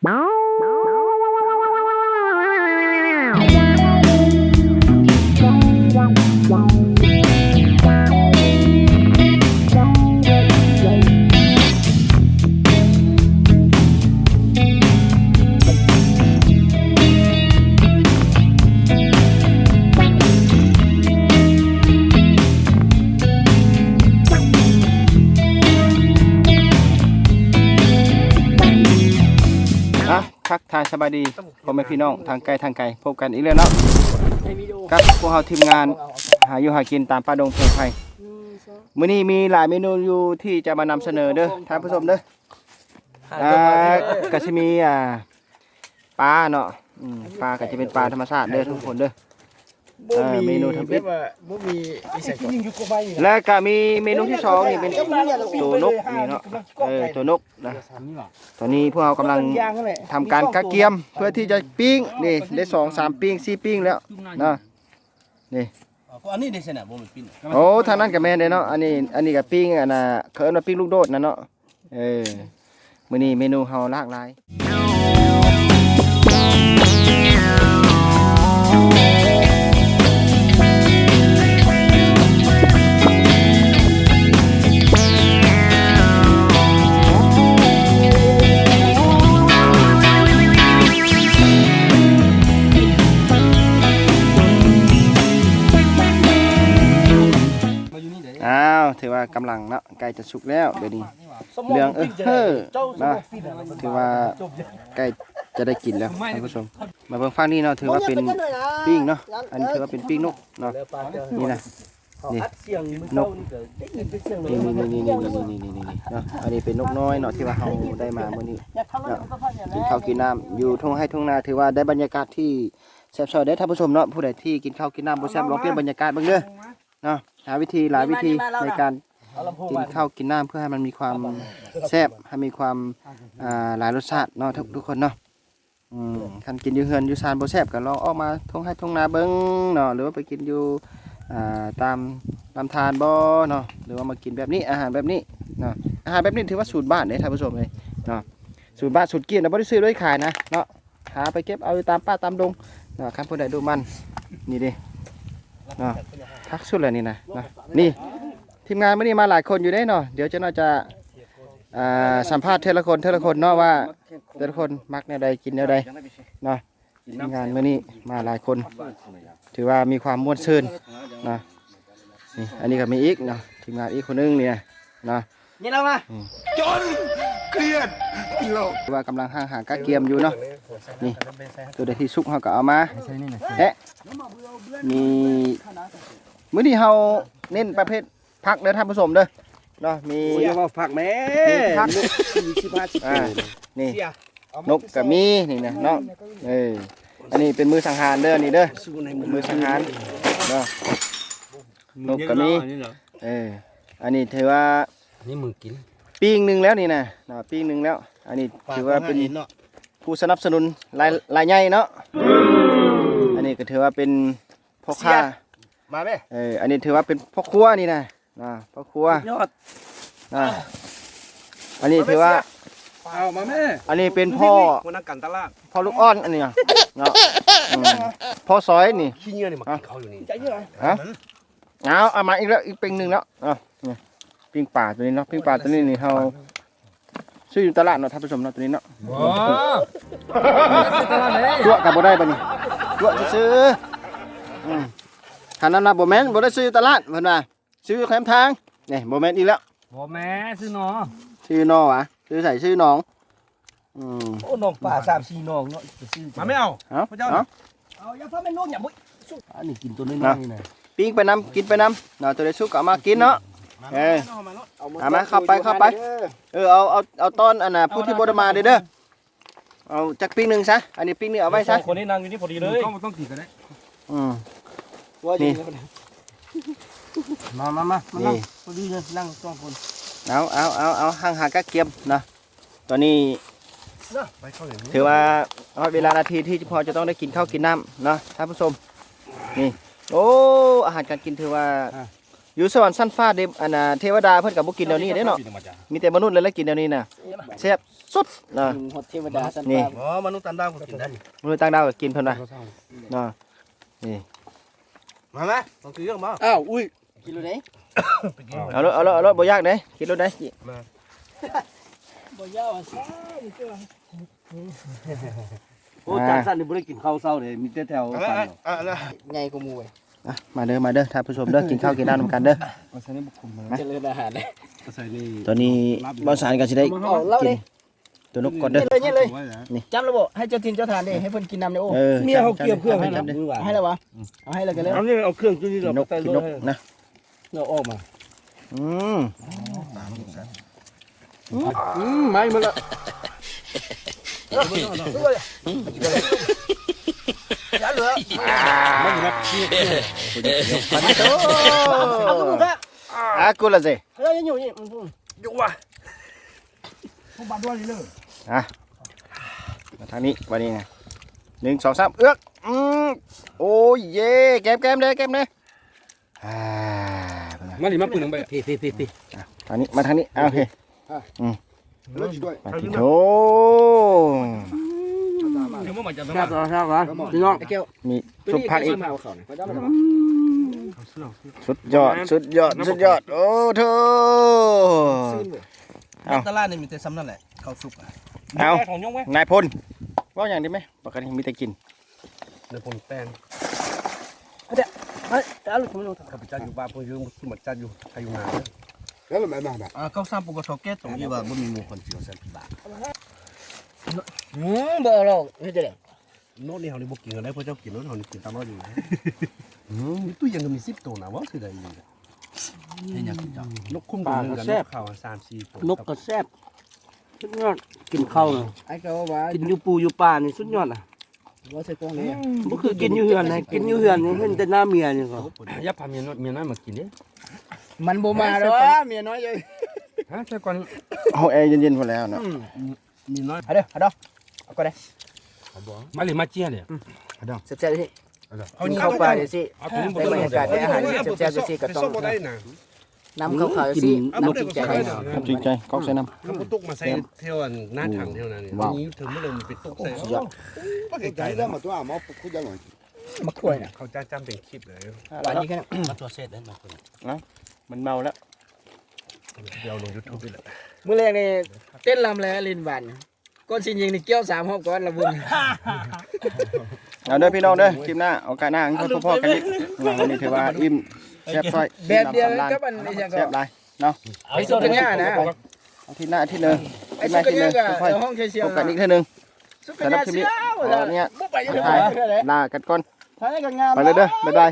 ทักทายสบายดีพ่อแม่พี่น้องทางไกลพบกันอีกแล้วเนาะกับพวกเราทีมงานหาอยู่หากินตามป่าดงเพลงไทยมื้อนี้มีหลายเมนูอยู่ที่จะมานำเสนอเด้อท่านผู้ชมเด้อก็จะมีปลาเนาะปลาก็จะเป็นปลาธรรมชาติเด้อทุกคนเด้อเมนูทำอิฐและก็มีเมนูที่2นี่เป็นตัวนกนี่เนาะตัวนกนะตอนนี้พวกเรากำลังทำการกะเกียมเพื่อที่จะปิ้งนี่ได้2-3ปิ้ง4ปิ้งแล้วนะนี่อันนี้ได้สนะบ่มันปิ้งโอ้ทางนั้นก็แม่นเด้เนาะอันนี้ก็ปิ้งอันน่ะเขาเอิ้นว่าปิ้งลูกโดดนะเนาะมื้อนี้เมนูเฮาหลากหลายถือว่ากำลังเนาะใกล้จะสุกแล้วเดี๋ยวนี้เรื่องนะถือว่าใกล้จะได้กินแล้วท่านผู้ชมมาเบิ่งฟังนี่เนาะถือว่าเป็นปิ้งเนาะอันนี้ถือว่าเป็นปิ้งนกเนาะนี่นะนี่นกนี่เนาะอันนี้เป็นนกน้อยเนาะที่ว่าเราได้มาเมื่อนี้เนาะกินข้าวกินน้ำอยู่ทุ่งให้ทุ่งนาถือว่าได้บรรยากาศที่แซ่บๆได้ท่านผู้ชมเนาะผู้ใดที่กินข้าวกินน้ำบ่แซ่บลองเปลี่ยนบรรยากาศบ้างเด้อเนาะหาวิธีหลายวิธีในการกินข้าวกินน้ำเพื่อให้มันมีความแซ่บให้มีความหลายรสชาติเนาะทุกคนเนาะคันกินอยู่เฮือนอยู่ซานบ่แซ่บก็ลองออกมาทุ่งให้ทุ่งนาเบิ่งเนาะหรือว่าไปกินอยู่ตามลำธารบ่เนาะหรือว่ามากินแบบนี้อาหารแบบนี้เนาะอาหารแบบนี้ถือว่าสูตรบ้านเด้ท่านผู้ชมเลยเนาะสูตรบ้านสูตรกินนะบ่ได้ซื้อด้วยขายนะเนาะหาไปเก็บเอาตามป่าตามดงเนาะคันผู้ใดดูมันนี่ดิเนาะทักสุดเลยนี่นะนี่ทีมงานมื่อนี้มาหลายคนอยู่ได้เนาะเดี๋ยวจะน่าจะสัมภาษณ์เทละคนเนาะว่าแต่ละคนมักแนวใดกินแนวใดเนาะทีมงานมื่อนี้มาหลายคนถือว่ามีความม่วนซื่นเนาะนี่อันนี้ก็มีอีกเนาะทีมงานอีกคนนึงเนี่ยเนาะนี่เรามาจนเครียดว่ากำลังหากะเกียมอยู่เนาะนี่ตัวใดที่สุกเขาก็เอามามีมื้อนี้เฮาเน้นประเภทผักเด้อท่านผู้ชมเด้อเนาะมีผักแม่ผักนี่นกก็มีนี่นะเนาะอันนี้เป็นมือสังหารเด้อนี่เด้อมือสังหารเนาะนกก็มีอันนี้ถือว่านี่มือกินปิ้งนึงแล้วนี่นะปิ้งนึงแล้วอันนี้ถือว่าเป็นผู้สนับสนุนรายใหญ่เนาะอันนี้ก็ถือว่าเป็นพ่อค้ามาไหมอันนี้ถือว่าเป็นพ่อครัวนี่นะพ่อครัวยอดอันนี้ถือว่าเอามาแม่อันนี้เป็นพ่อนักการตลาดพ่อลูกอ้อนอันนี้เนาะพ่อซอยนี่ขี้เงี้ยนี่มาเขาอยู่นี่เอามาอีกแล้วอีกเป็นหนึ่งแล้วปิ้งป่าตัวนี้เนาะปิ้งป่าตัวนี้นี่เขาซื้ออยู่ตลาดเนาะท่านผู้ชมเนาะตัวนี้เนาะตัวกับบ่ได้ปะนี่ตัวซื้อขนาดนั้นบ่แม่นบ่ได้ซื้อตลาดเพิ่นว่าซื้อแคมทางนี่บ่แม่นอีกแล้วบ่แม่ซื้อหนอวะซื้อใส่ซื้อหนองโอ้หนองป่า3-4หนองเนาะซื้อมาไม่เอาพระเจ้าเอาอย่าฟ้าแม่นโน่นอย่าบ่อันนี้กินตัวน้อยๆนี่นะปิ้งไปน้ำกินไปน้ำเนาะตัวได้สุกเอามากินเนาะเอามาเข้าไปเอาต้นอันน่ะผู้ที่บ่ได้มาเด้อเอาจักปิ้งนึงซะอันนี้ปิ้งนี่เอาไว้ซะคนนี้นั่งอยู่นี่พอดีเลยต้องกินกันได้นี่มานี่พอดีเลยนั่ง2คนเอาห่างหากะเกียมนะตอนนี้ถือว่าเวลานาทีที่พอจะต้องได้กินข้าวกินน้ำเนาะท่านผู้ชมนี่โอ้อาหารการกินถือว่า อยู่สวรรค์ชั้นฟ้าเดอันน่ะเทวดาเพิ่นก็บ่กินเดี๋ยวนี้เด้เนาะมีแต่มนุษย์เลยละกินเดี๋ยวนี้น่ะแซ่บสุดนะ หดเทวดาสัน นี่ อ๋อมนุษย์ต่างดาวก็กินได้ มนุษย์ต่างดาวก็กินเพิ่นว่าเนาะนี่ มาไหมต้องซื้อมา อ้าวอุ้ย กินเลย เอาเลยบ่ยากเด้กินรถได้ บ่ยาวซ่าโอ้จานสั้นนี่บ่ได้กินข้าวเช้าเลยมีแต่แถวสั้นใหญ่กว่าหมู่ อ่ะมาเด้อท่านผู้ชมเด้อกินข้าวกินน้ำนำกันเด้อ เจริญอาหารเลย ตอนนี้บ่าวสารก็สิได้ เอาเล่าดิ ตัวนกก่อนเด้อ เลยจำระบบให้เจ้าทินเจ้าทานดิให้เพิ่นกินน้ำในโอ้เมียเขาเกี่ยวเครื่องให้แล้วให้แล้ววะเอาให้แล้วกันเลยเอานี่เอาเครื่องตัวนี้ กิ เรา นนก ใส่ กิน ร น ถ กนะ เราออกมา ไม่มาละ อย่าเหลือ มันนับขี้เอากูละอ่ะกูละสิ เฮ้ยอยู่นี่อยู่ว่ะผมบาดด้วยเลย อ่ะมาทางนี้วันนี้ไง1 2 3เอื้อกโอ้ยเย่แก้มเลยอ่า มาหลิมาปืนลงไป พี่ ทางนี้มาทางนี้โอเค เลิกด้วย มาที่โถ เดี๋ยวมาจับ แซ่บก่อนพี่น้องไอ้แก้ว มีซุปผักอีก มาเอาเขาเนี่ย สุดยอดโอ้โถ ตลาดนี่มีแต่ซ้ำนั่นแหละข้าวสุก เอา ของยงไหม นายพลว่าอย่างนี้ไหมปกติมีแต่กิน เดี๋ยวผมแป้ง เฮ้ยเอาลูกผมลง ข้าพเจ้าอยู่บ้านผมอยู่สมัครจัดอยู่ไทยอยู่งาน แล้วมันมาแบบ ข้าวซ้ำปกติแก้ตรงที่ว่าบ่มีหมู่คนเจียวแซ่บพี่บ้าบ่หรอกเฮ็ดจังได๋ โน้ตนี่เขาในบุกกินกันได้เพราะเจ้ากินโน้ตเขาในกินตามเราอยู่มีตู้ยังมี10ตัวนะว่าคือใดอยู่ เฮ็ดหยังกินจ้ะ นกคุ้มตัวนึงกับนกข่าว3-4ตัวน กก็แซ่บสุดยอดกินข้าวไอ้ก็ว่ากินอยู่ปูอยู่ป่านี่สุดยอดอ่ะว่าใส่กล้องนี่บ่คือกินอยู่เฮือนนะกินอยู่เฮือนนี่เห็นแต่หน้าเมียนี่ก็ อย่าพาเมียน้อยมากินดิ มันบ่มาดอกเมียน้อยเลย ฮะใช่ก่อน เอาแอร์เย็นๆพอแล้วเนาะ มีน้อย เอาเด้อเอาก็ได้ มาหลิมาเจี๊ยเนี่ย แซ่บๆสิเอานี่เข้าป่าดิสิ เอาตัวนี้บ ได้บรรยากาศได้อาหารแซ่บๆสิก็ต้องน้ำขาวๆสิน้ำจิตใจ น้ำจริงใจก๊อกใส่น้ เขาตุกมาใส่เที่ยวหน้าถังเที่ยวนั้นนี่นี้ถึงเมื่อเราไปตุกใส่ ใจแล้วมาตัวมาคุยยังไง มะกล้วยน่ะ เขาจ้าจำเป็นคลิปเลย หวานนี้กันมาตัวเสร็จแล้วมาคุย ำมันเมาแล้ว เดี๋ยวลงยูทูบไปเลย มื้อแรกนี่เต้นลำแล้วลินหวานก้นสิยิงนี่เกี่ยว3รอบก่อนละบุญ เอาเด้อพี่น้องเด้อคลิปหน้าโอกาสหน้าก็พ่อกันอีกวันนี้ถือว่าอิ่มแซ่บซอย แบบเดียวกับอันนี้จัง แซ่บ ก็ หลายเนาะ ไอ้สุกัญญานะ อาทิตย์หน้าอาทิตย์หนึง ไอ้สุกัญญาก็ห้องเชียว พบกันอีกเทื่อนึง สุกัญญาเสียวเนี่ยบ่ไปอยู่ ลากันก่อน ท้ายก็งาม ไปเลยเด้อบ๊ายบาย